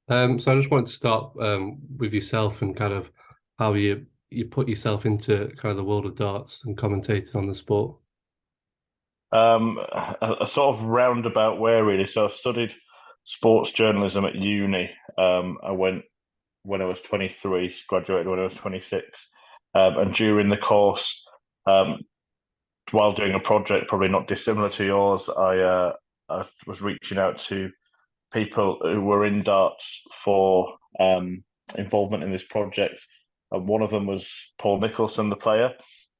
So I just wanted to start with yourself and kind of how you put yourself into kind of the world of darts and commentating on the sport. A sort of roundabout way, really. So I studied sports journalism at uni. I went when I was 23, graduated when I was 26. And during the course, um, while doing a project, probably not dissimilar to yours, I was reaching out to people who were in darts for involvement in this project. And one of them was Paul Nicholson, the player.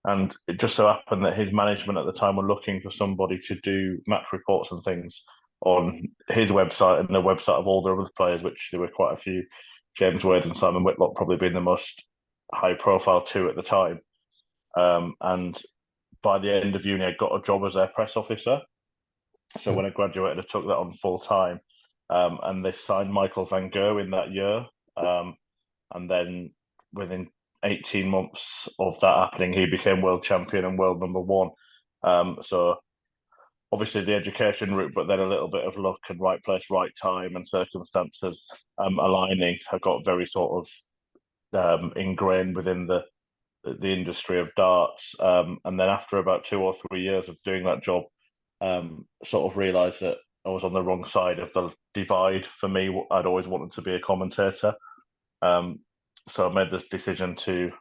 And it just so happened that his management at the time were looking for somebody to do match reports and things on his website and the website of all the other players, which there were quite a few. James Wade and Simon Whitlock probably being the most high profile two at the time. And by the end of uni, I got a job as their press officer. So Yeah. when I graduated, I took that on full time. And they signed Michael van Gogh in that year. Um, and then within 18 months of that happening, he became world champion and world number one. So obviously the education route, but then a little bit of luck and right place, right time, and circumstances aligning. I got very sort of ingrained within the industry of darts. And then after about 2 or 3 years of doing that job, sort of realised that I was on the wrong side of the divide. For me, I'd always wanted to be a commentator. Um, so I made the decision to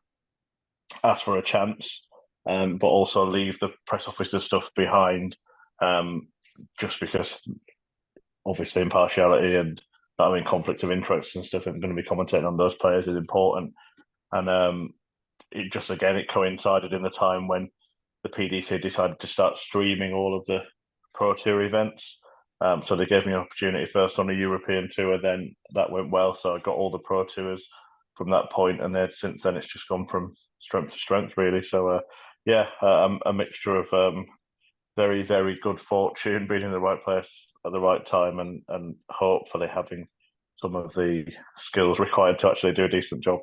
ask for a chance, but also leave the press officer stuff behind, um, just because obviously impartiality and not having conflict of interest and stuff. I'm going to be commentating on those players is important, and it just again it coincided in the time when the PDC decided to start streaming all of the Pro Tour events. So they gave me an opportunity first on a European tour, then that went well. So I got all the Pro Tours from that point, and then since then it's just gone from strength to strength, really. So yeah, a mixture of very, very good fortune, being in the right place at the right time, and hopefully having some of the skills required to actually do a decent job.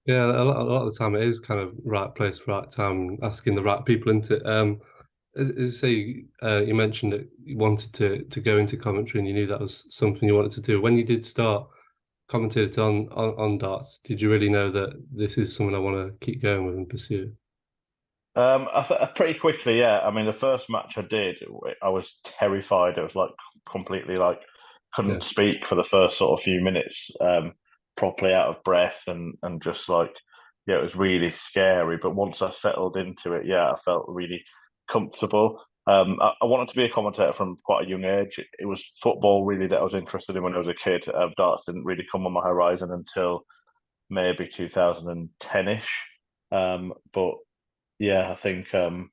Yeah, a lot of the time it is kind of right place, right time, asking the right people into it. As you say, you mentioned that you wanted to go into commentary and you knew that was something you wanted to do. When you did start commentating on darts, did you really know that this is something I want to keep going with and pursue? Pretty quickly, yeah. I mean, the first match I did, I was terrified. It was like completely like Yeah. couldn't speak for the first sort of few minutes, properly out of breath and just like, yeah, it was really scary. But once I settled into it, yeah, I felt really comfortable. I wanted to be a commentator from quite a young age. It was football really that I was interested in when I was a kid. Darts didn't really come on my horizon until maybe 2010-ish. But yeah, I think that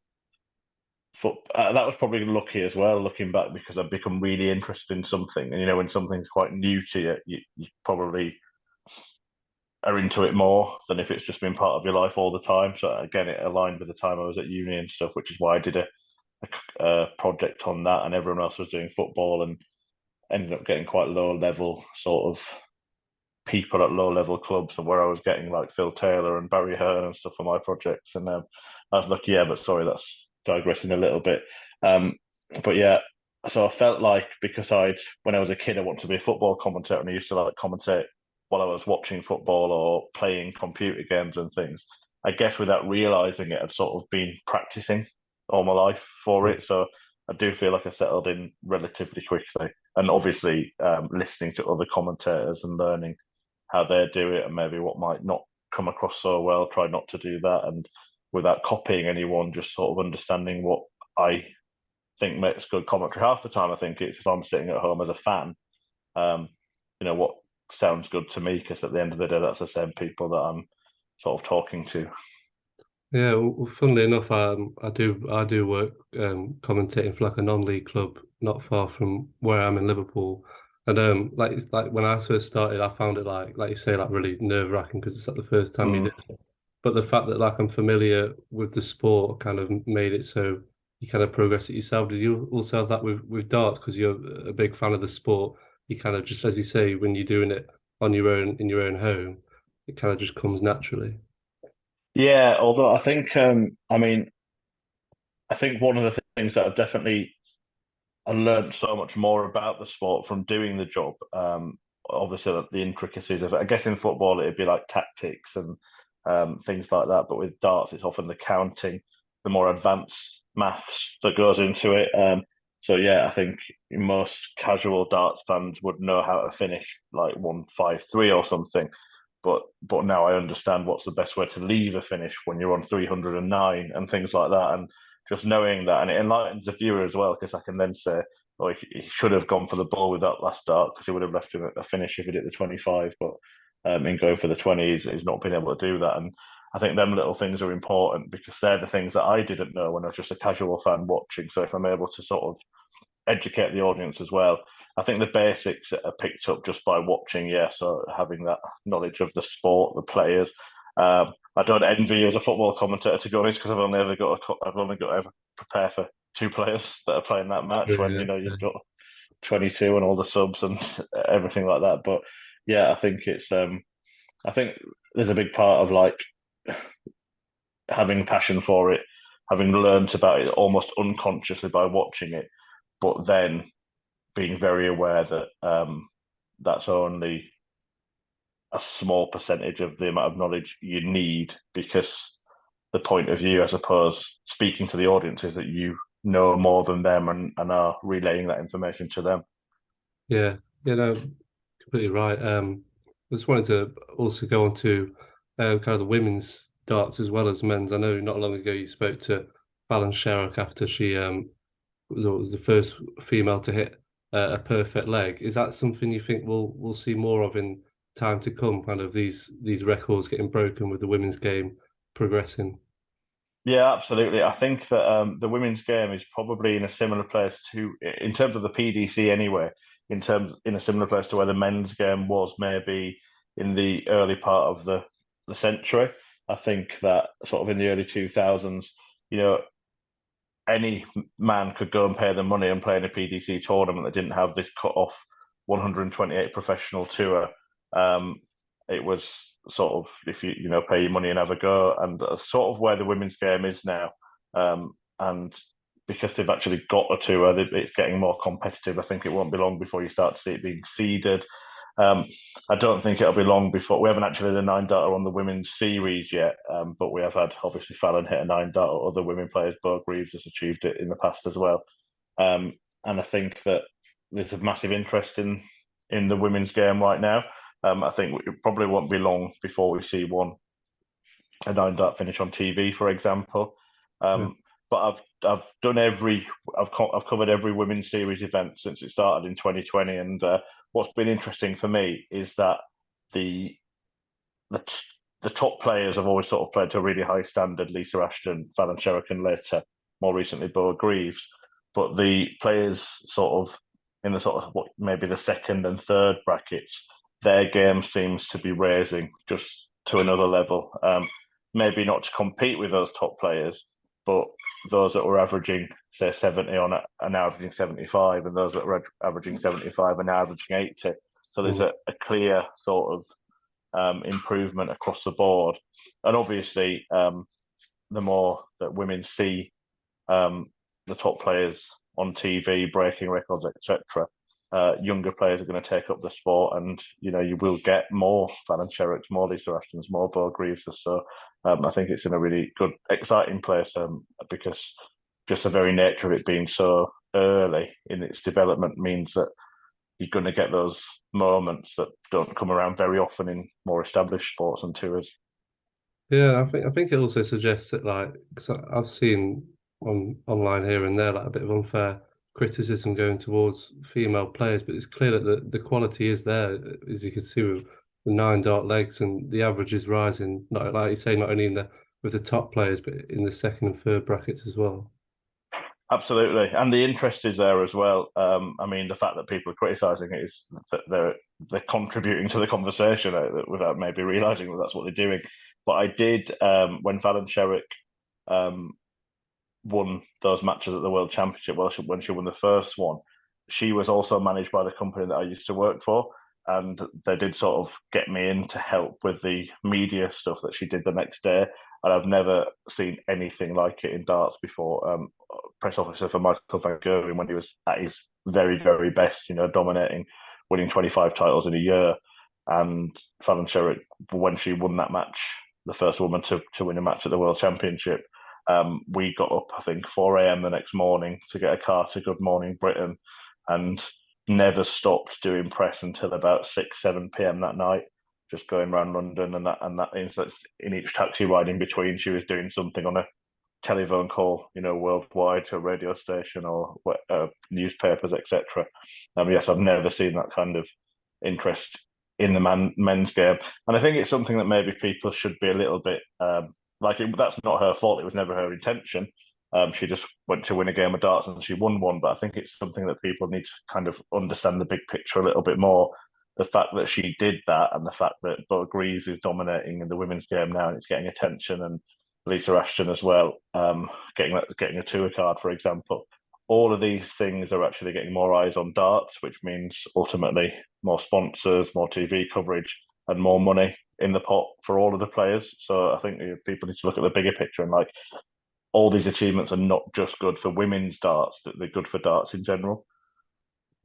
was probably lucky as well, looking back, because I've become really interested in something, and when something's quite new to you, you probably are into it more than if it's just been part of your life all the time. So again, it aligned with the time I was at uni and stuff, which is why I did a project on that, and everyone else was doing football, and ended up getting quite low level sort of people at low level clubs, and where I was getting like Phil Taylor and Barry Hearn and stuff for my projects. And I was lucky, yeah, but sorry, that's digressing a little bit. Um, but yeah, so I felt like because when I was a kid, I wanted to be a football commentator, and I used to like commentate while I was watching football or playing computer games and things. I guess without realizing it, I've sort of been practicing all my life for it. So I do feel like I settled in relatively quickly. And obviously, listening to other commentators and learning how they do it and maybe what might not come across so well, try not to do that. And without copying anyone, just sort of understanding what I think makes good commentary. Half the time, I think it's if I'm sitting at home as a fan, um, what sounds good to me, because at the end of the day, that's the same people that I'm sort of talking to. Yeah, well, funnily enough, I do work commentating for like a non-league club not far from where I'm in Liverpool, and like it's like when I first started, I found it like you say like really nerve-wracking because it's like the first time you Mm. did it. But the fact that like I'm familiar with the sport kind of made it so you kind of progress it yourself. Did you also have that with darts because you're a big fan of the sport? You kind of just as you say when you're doing it on your own in your own home, it kind of just comes naturally. Yeah, although I mean, I think one of the things that I've definitely I learned so much more about the sport from doing the job. Obviously, the intricacies of it. I guess in football it'd be like tactics and things like that, but with darts it's often the counting, the more advanced maths that goes into it. So yeah, I think most casual darts fans would know how to finish like 153 or something. But now I understand what's the best way to leave a finish when you're on 309 and things like that. And just knowing that, and it enlightens the viewer as well, because I can then say, oh, he should have gone for the ball with that last dart because he would have left him at a finish if he did the 25. But in going for the 20, he's not been able to do that. And I think them little things are important because they're the things that I didn't know when I was just a casual fan watching. So if I'm able to sort of educate the audience as well, I think the basics are picked up just by watching. Yeah, so having that knowledge of the sport, the players. I don't envy you as a football commentator, to be honest, because I've only got to ever prepare for two players that are playing that match when Yeah, you've got 22 and all the subs and everything like that. But yeah, I think I think there's a big part of like having passion for it, having learnt about it almost unconsciously by watching it, but then being very aware that that's only a small percentage of the amount of knowledge you need, because the point of view, I suppose, speaking to the audience is that you know more than them and are relaying that information to them. yeah, yeah. No, completely right. I just wanted to also go on to kind of the women's darts as well as men's. I know not long ago you spoke to Fallon Sherrock after she was the first female to hit a perfect leg. Is that something you think we'll see more of in time to come? Kind of these records getting broken with the women's game progressing. Yeah, absolutely. I think that the women's game is probably in a similar place to, in terms of the PDC anyway, in a similar place to where the men's game was maybe in the early part of the century. I think that sort of in the early 2000s, you know, any man could go and pay the money and play in a PDC tournament that didn't have this cut off 128 professional tour. Um, it was sort of, if you know, pay your money and have a go, and sort of where the women's game is now. And because they've actually got a tour, it's getting more competitive. I think it won't be long before you start to see it being seeded. Um, I don't think it'll be long before we haven't actually had a nine darter on the women's series yet, but we have had obviously Fallon hit a nine darter. Other women players, Bo Greaves has achieved it in the past as well, and I think that there's a massive interest in the women's game right now. I think it probably won't be long before we see a nine dart finish on TV, for example. Yeah. Um, but I've done I've covered every women's series event since it started in 2020, and what's been interesting for me is that the the the top players have always sort of played to a really high standard. Lisa Ashton, Fallon Sherrock, and later, more recently, Bo Greaves. But the players sort of in the sort of what maybe the second and third brackets, their game seems to be raising just to another level. Maybe not to compete with those top players, but those that were averaging, say, 70 on are now averaging 75, and those that were averaging 75 are now averaging 80. So there's Mm. a clear sort of improvement across the board. And obviously, the more that women see the top players on TV breaking records, etc., younger players are going to take up the sport, and you will get more Fallon Sherrocks, more Lisa Ashtons, more Bo Greaves. So I think it's in a really good, exciting place because just the very nature of it being so early in its development means that you're going to get those moments that don't come around very often in more established sports and tours. Yeah, I think it also suggests that like 'cause I've seen online here and there like a bit of unfair criticism going towards female players, but it's clear that the quality is there, as you can see with the nine dart legs, and the average is rising. Not like you say, not only in the with the top players, but in the second and third brackets as well. Absolutely, and the interest is there as well. I mean, the fact that people are criticising it is that they're contributing to the conversation without maybe realising that that's what they're doing. But I did when Fallon Sherrock um, won those matches at the World Championship. Well, when she won the first one, she was also managed by the company that I used to work for, and they did sort of get me in to help with the media stuff that she did the next day. And I've never seen anything like it in darts before. Press officer for Michael van Gerwen when he was at his very, very best, dominating, winning 25 titles in a year. And Fallon Sherritt, when she won that match, the first woman to win a match at the World Championship, we got up, I think, 4 a.m. the next morning to get a car to Good Morning Britain, and never stopped doing press until about 6, 7 p.m. that night, just going around London, and that means that in each taxi ride in between, she was doing something on a telephone call, worldwide to a radio station or newspapers, etc. Yes, I've never seen that kind of interest in the men's game, and I think it's something that maybe people should be a little bit that's not her fault. It was never her intention. She just went to win a game of darts and she won one. But I think it's something that people need to kind of understand the big picture a little bit more. The fact that she did that, and the fact that Bo Greaves is dominating in the women's game now and it's getting attention, and Lisa Ashton as well, getting a tour card, for example. All of these things are actually getting more eyes on darts, which means ultimately more sponsors, more TV coverage, and more money in the pot for all of the players. So I think people need to look at the bigger picture, and like, all these achievements are not just good for women's darts; that they're good for darts in general.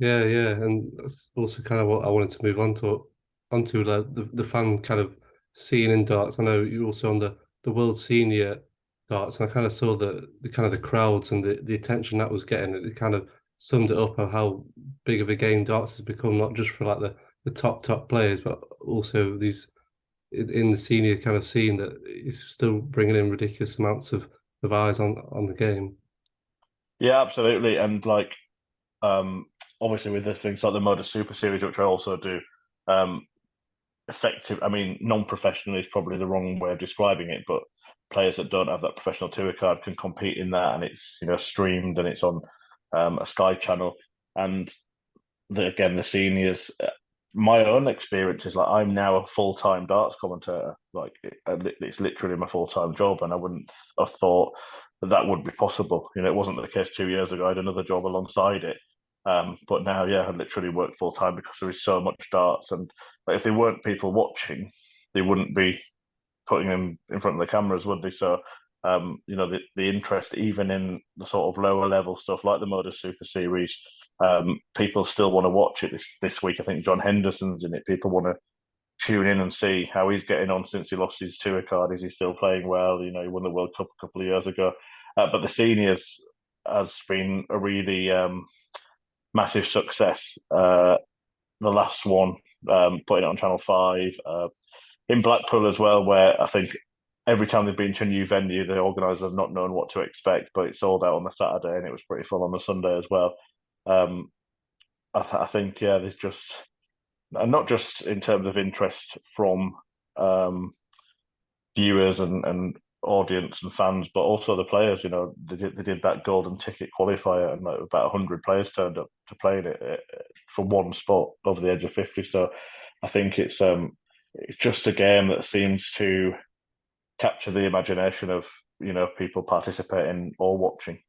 Yeah, yeah, and that's also kind of what I wanted to move on to onto like the fan kind of scene in darts. I know you're also on the World Senior darts, and I kind of saw the kind of the crowds and the attention that was getting. It kind of summed it up of how big of a game darts has become, not just for like the top players, but also these in the senior kind of scene that is still bringing in ridiculous amounts of eyes on the game. Yeah, absolutely, and like, obviously with the things like the Moda Super Series, which I also do, um, effective. I mean, non-professional is probably the wrong way of describing it, but players that don't have that professional tour card can compete in that, and it's streamed and it's on a Sky channel. And again, the seniors. My own experience is like, I'm now a full-time darts commentator. Like, it's literally my full-time job, and I wouldn't have thought that would be possible. It wasn't the case 2 years ago. I had another job alongside it. But now, yeah, I literally work full time because there is so much darts. And if there weren't people watching, they wouldn't be putting them in front of the cameras, would they? So, the interest, even in the sort of lower level stuff like the Moda Super Series, people still want to watch it this week. I think John Henderson's in it. People want to tune in and see how he's getting on since he lost his tour card. Is he still playing well? He won the World Cup a couple of years ago. But the seniors has been a really massive success. The last one, putting it on Channel 5, in Blackpool as well, where I think every time they've been to a new venue, the organisers have not known what to expect, but it sold out on the Saturday and it was pretty full on the Sunday as well. Um, I think, yeah, there's just, and not just in terms of interest from viewers and audience and fans, but also the players. They did that golden ticket qualifier, and like about 100 players turned up to play in it for one spot over the age of 50. So I think it's just a game that seems to capture the imagination of people participating or watching.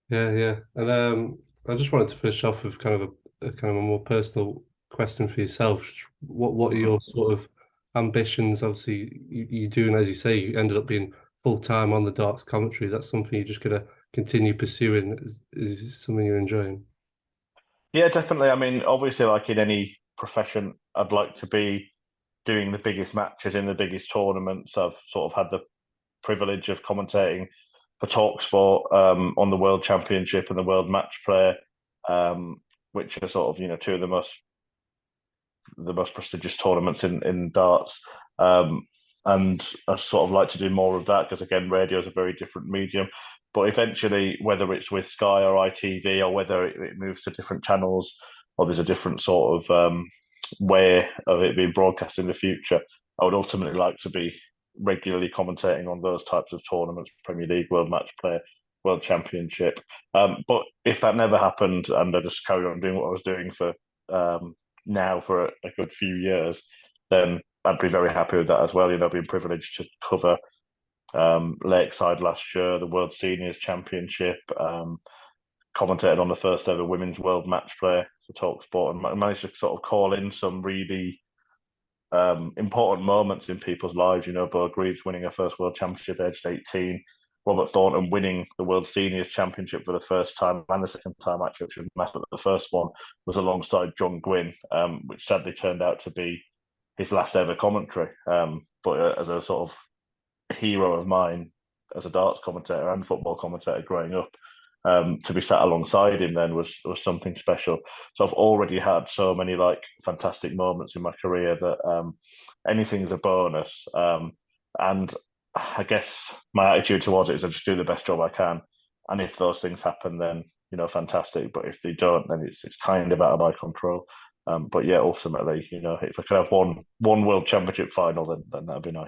Yeah, yeah. And I just wanted to finish off with kind of a kind of a more personal question for yourself. What are Mhm. your sort of ambitions? Obviously, you do, and as you say, you ended up being full time on the darts commentary. Is that something you're just gonna continue pursuing? Is it something you're enjoying? Yeah, definitely. I mean, obviously, like in any profession, I'd like to be doing the biggest matches in the biggest tournaments. I've sort of had the privilege of commentating for Talksport on the World Championship and the World Match Play, which are sort of two of the most prestigious tournaments in darts. And I sort of like to do more of that because, again, radio is a very different medium. But eventually, whether it's with Sky or ITV, or whether it moves to different channels, or there's a different sort of way of it being broadcast in the future, I would ultimately like to be regularly commentating on those types of tournaments: Premier League, World Match Play, World Championship. But if that never happened and I just carried on doing what I was doing for now for a good few years, then I'd be very happy with that as well. Being privileged to cover Lakeside last year, the World Seniors Championship, commentated on the first ever women's world match play for TalkSport, and managed to sort of call in some really important moments in people's lives. You know, Bo Greaves winning her first World Championship aged 18, Robert Thornton winning the World Seniors Championship for the first time and the second time, actually, which was massive. But the first one was alongside John Gwynn, which sadly turned out to be his last ever commentary. But as a sort of hero of mine as a darts commentator and football commentator growing up, to be sat alongside him then was something special. So I've already had so many like fantastic moments in my career that anything's a bonus. And I guess my attitude towards it is I just do the best job I can. And if those things happen, then fantastic. But if they don't, then it's kind of out of my control. But yeah, ultimately, if I could have one World Championship final, then that'd be nice.